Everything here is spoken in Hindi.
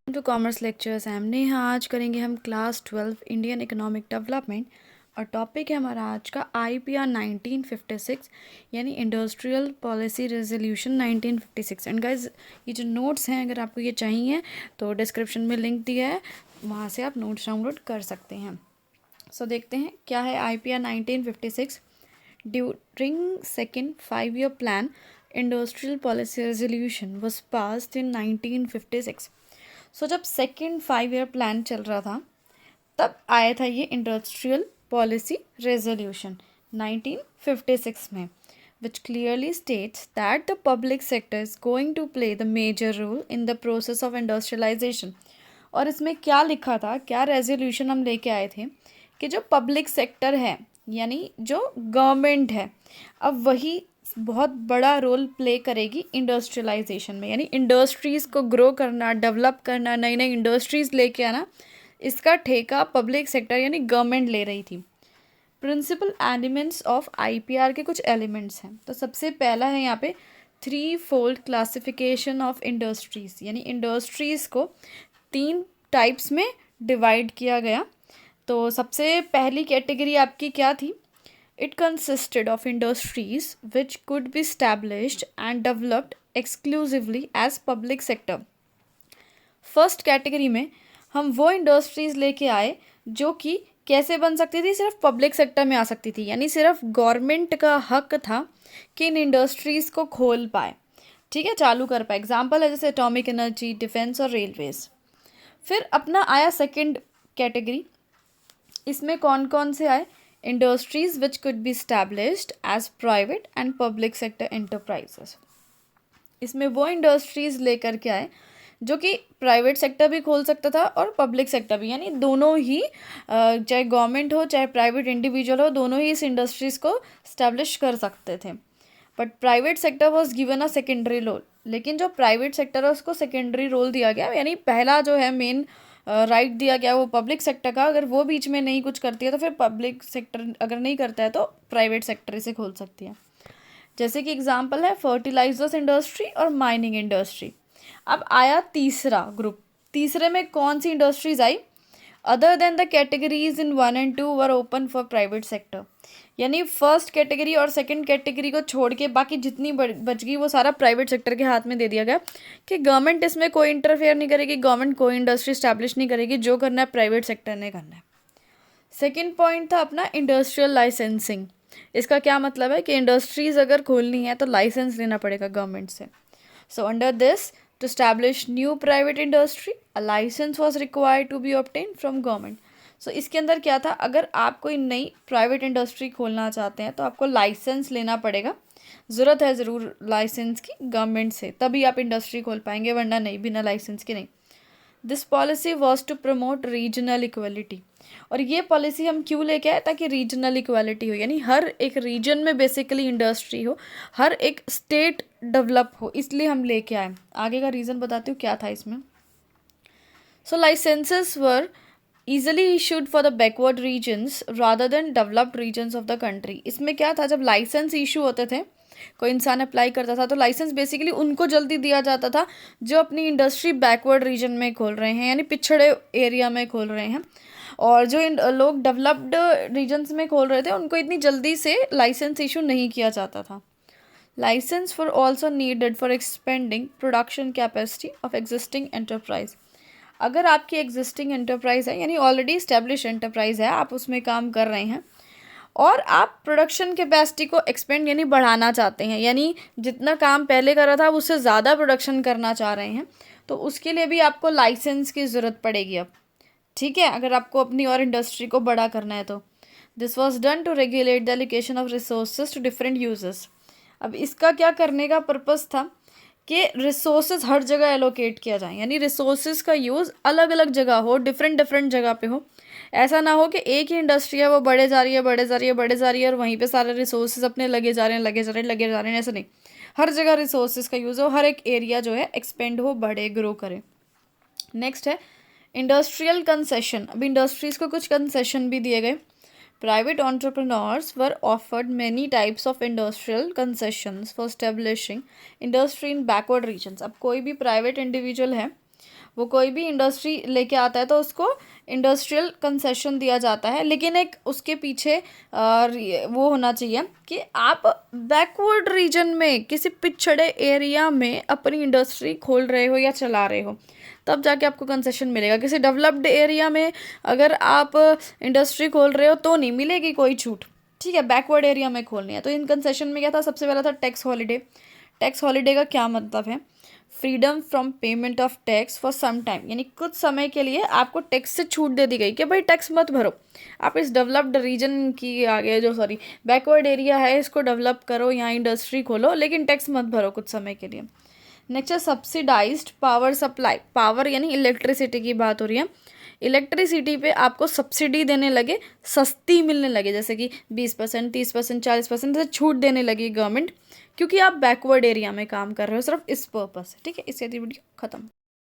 To commerce lectures. I am Neha. आज करेंगे हम क्लास 12 इंडियन इकोनॉमिक डेवलपमेंट और टॉपिक है हमारा आज का IPR 1956 यानी industrial policy resolution 1956। And guys ये जो नोट्स हैं अगर आपको ये चाहिए तो डिस्क्रिप्शन में लिंक दिया है, वहाँ से आप नोट्स डाउनलोड कर सकते हैं। सो देखते हैं क्या है IPR 1956। During second 5-year plan industrial policy resolution was passed in 1956। सो जब सेकेंड 5-year प्लान चल रहा था तब आया था ये इंडस्ट्रियल पॉलिसी रेजोल्यूशन 1956 में, which clearly states that the public sector is going to play the major role in the process of industrialization। और इसमें क्या लिखा था, क्या रेजोल्यूशन हम लेके आए थे कि जो पब्लिक सेक्टर है यानी जो गवर्नमेंट है अब वही बहुत बड़ा रोल प्ले करेगी इंडस्ट्रियलाइजेशन में, यानी इंडस्ट्रीज़ को ग्रो करना, डेवलप करना, नई नई इंडस्ट्रीज़ लेके आना, इसका ठेका पब्लिक सेक्टर यानी गवर्नमेंट ले रही थी। प्रिंसिपल एलिमेंट्स ऑफ IPR के कुछ एलिमेंट्स हैं। तो सबसे पहला है यहाँ पे 3-fold क्लासिफिकेशन ऑफ इंडस्ट्रीज़, यानी इंडस्ट्रीज़ को 3 टाइप्स में डिवाइड किया गया। तो सबसे पहली कैटेगरी आपकी क्या थी? It consisted of industries which could be established and developed exclusively as public sector। First category में हम वो इंडस्ट्रीज़ लेके आए जो कि कैसे बन सकती थी, सिर्फ पब्लिक सेक्टर में आ सकती थी, यानी सिर्फ गवर्नमेंट का हक था कि इन इंडस्ट्रीज़ को खोल पाए, ठीक है, चालू कर पाए। एग्जाम्पल है जैसे एटॉमिक एनर्जी, डिफेंस और रेलवेज। फिर अपना आया सेकेंड कैटेगरी। इसमें कौन कौन से आए? Industries which could be established as private and public sector enterprises. इसमें वो इंडस्ट्रीज लेकर के आए जो कि प्राइवेट सेक्टर भी खोल सकता था और पब्लिक सेक्टर भी, यानी दोनों ही, चाहे गवर्नमेंट हो चाहे प्राइवेट इंडिविजुअल हो, दोनों ही इस इंडस्ट्रीज़ को स्टैब्लिश कर सकते थे। But private sector was given a secondary role. लेकिन जो प्राइवेट सेक्टर है उसको सेकेंडरी रोल दिया गया, यानी पहला जो है मेन राइट दिया गया वो पब्लिक सेक्टर का। अगर वो बीच में नहीं कुछ करती है तो फिर पब्लिक सेक्टर अगर नहीं करता है तो प्राइवेट सेक्टर इसे खोल सकती है। जैसे कि एग्जांपल है फर्टिलाइजर्स इंडस्ट्री और माइनिंग इंडस्ट्री। अब आया तीसरा ग्रुप। तीसरे में कौन सी इंडस्ट्रीज आई? Other than the categories in 1 and 2 were open for private sector, यानी फर्स्ट कैटेगरी और सेकंड कैटेगरी को छोड़ के बाकी जितनी बच गई वो सारा प्राइवेट सेक्टर के हाथ में दे दिया गया कि गवर्नमेंट इसमें कोई इंटरफेयर नहीं करेगी, गवर्नमेंट कोई इंडस्ट्री स्टैब्लिश नहीं करेगी, जो करना है प्राइवेट सेक्टर ने करना है। सेकेंड पॉइंट था अपना इंडस्ट्रियल लाइसेंसिंग। इसका क्या मतलब है कि इंडस्ट्रीज अगर खोलनी है तो लाइसेंस लेना पड़ेगा गवर्नमेंट से। So under this to establish new private industry, a license was required to be obtained from government। सो इसके अंदर क्या था, अगर आप कोई नई प्राइवेट इंडस्ट्री खोलना चाहते हैं तो आपको लाइसेंस लेना पड़ेगा। ज़रूरत है ज़रूर लाइसेंस की गवर्नमेंट से, तभी आप इंडस्ट्री खोल पाएंगे, वरना नहीं, बिना लाइसेंस के नहीं। This policy was to promote regional equality. और ये पॉलिसी हम क्यों लेके आए? ताकि रीजनल इक्वालिटी हो, यानी हर एक रीजन में बेसिकली इंडस्ट्री हो, हर एक स्टेट डेवलप हो, इसलिए हम लेके आए। आगे का रीज़न बताती हूँ क्या था इसमें। So licenses were easily issued for the backward regions rather than developed regions of the country. इसमें क्या था, जब लाइसेंस इशू होते थे, कोई इंसान अप्लाई करता था तो लाइसेंस बेसिकली उनको जल्दी दिया जाता था जो अपनी इंडस्ट्री बैकवर्ड रीजन में खोल रहे हैं, यानी पिछड़े एरिया में खोल रहे हैं। और जो लोग डेवलप्ड रीजन्स में खोल रहे थे उनको इतनी जल्दी से लाइसेंस इशू नहीं किया जाता था। Licence for also needed for expanding production capacity of existing enterprise. अगर आपकी एग्जिस्टिंग एंटरप्राइज है, यानी ऑलरेडी इस्टेब्लिश एंटरप्राइज है, आप उसमें काम कर रहे हैं और आप प्रोडक्शन कैपेसिटी को एक्सपेंड यानी बढ़ाना चाहते हैं, यानी जितना काम पहले कर रहा था उससे ज़्यादा प्रोडक्शन करना चाह रहे हैं, तो उसके लिए भी आपको लाइसेंस की ज़रूरत पड़ेगी अब, ठीक है, अगर आपको अपनी और इंडस्ट्री को बड़ा करना है तो। This was done to regulate the allocation of resources to different users. अब इसका क्या करने का पर्पज़ था कि रिसोर्सेज हर जगह एलोकेट किया जाए, यानी रिसोर्सेज का यूज़ अलग अलग जगह हो, डिफरेंट जगह पे हो। ऐसा ना हो कि एक ही इंडस्ट्री है वो बढ़े जा रही है और वहीं पे सारे रिसोर्सेज अपने लगे जा रहे हैं, ऐसा नहीं। हर जगह रिसोर्सेज का यूज़ हो, हर एक एरिया जो है एक्सपेंड हो, बढ़े, ग्रो करे। नेक्स्ट है इंडस्ट्रियल कंसेशन। अब इंडस्ट्रीज़ को कुछ कंसेशन भी दिए गए। Private entrepreneurs were offered many types of industrial concessions for establishing industry in backward regions. अब कोई भी प्राइवेट इंडिविजुअल है, वो कोई भी इंडस्ट्री लेके आता है तो उसको इंडस्ट्रियल कंसेशन दिया जाता है, लेकिन एक उसके पीछे वो होना चाहिए कि आप बैकवर्ड रीजन में किसी पिछड़े एरिया में अपनी इंडस्ट्री खोल रहे हो या चला रहे हो, तब जाके आपको कंसेशन मिलेगा। किसी डेवलप्ड एरिया में अगर आप इंडस्ट्री खोल रहे हो तो नहीं मिलेगी कोई छूट, ठीक है। बैकवर्ड एरिया में खोलनी है तो इन कंसेशन में क्या था, सबसे पहला था टैक्स हॉलीडे। टैक्स हॉलीडे का क्या मतलब है, freedom from payment of tax for some time, यानी कुछ समय के लिए आपको टैक्स से छूट दे दी गई कि भाई टैक्स मत भरो, आप इस डेवलप्ड रीजन की आगे जो बैकवर्ड एरिया है इसको डेवलप करो, यहाँ इंडस्ट्री खोलो, लेकिन टैक्स मत भरो कुछ समय के लिए। नेक्स्ट है सब्सिडाइज्ड पावर सप्लाई। पावर यानी इलेक्ट्रिसिटी की बात हो रही है। इलेक्ट्रिसिटी पे आपको सब्सिडी देने लगे, सस्ती मिलने लगे, जैसे कि 20%, 30%, 40% से छूट देने लगी गवर्नमेंट, क्योंकि आप बैकवर्ड एरिया में काम कर रहे हो सिर्फ इस पर्पस से, ठीक है। इसके वीडियो खत्म।